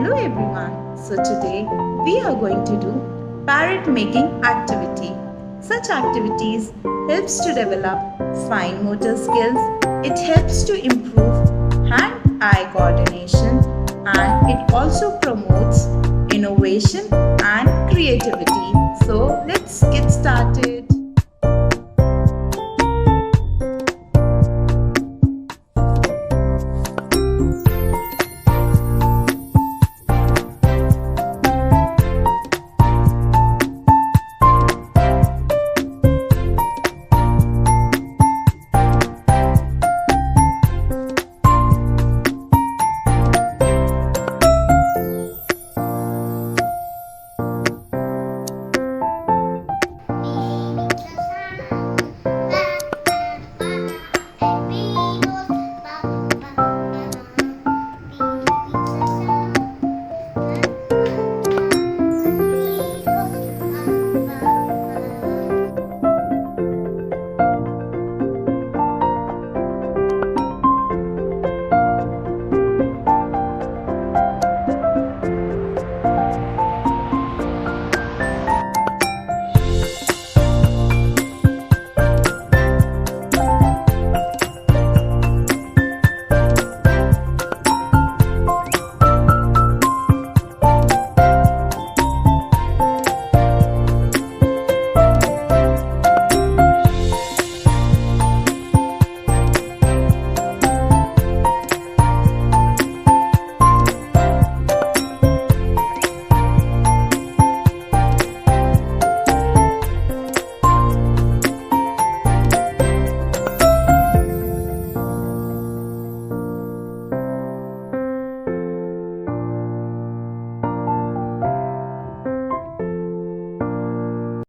Hello everyone. So today we are going to do parrot making activity. Such activities helps to develop fine motor skills. It helps to improve hand-eye coordination and it also promotes innovation and creativity. So let's get started.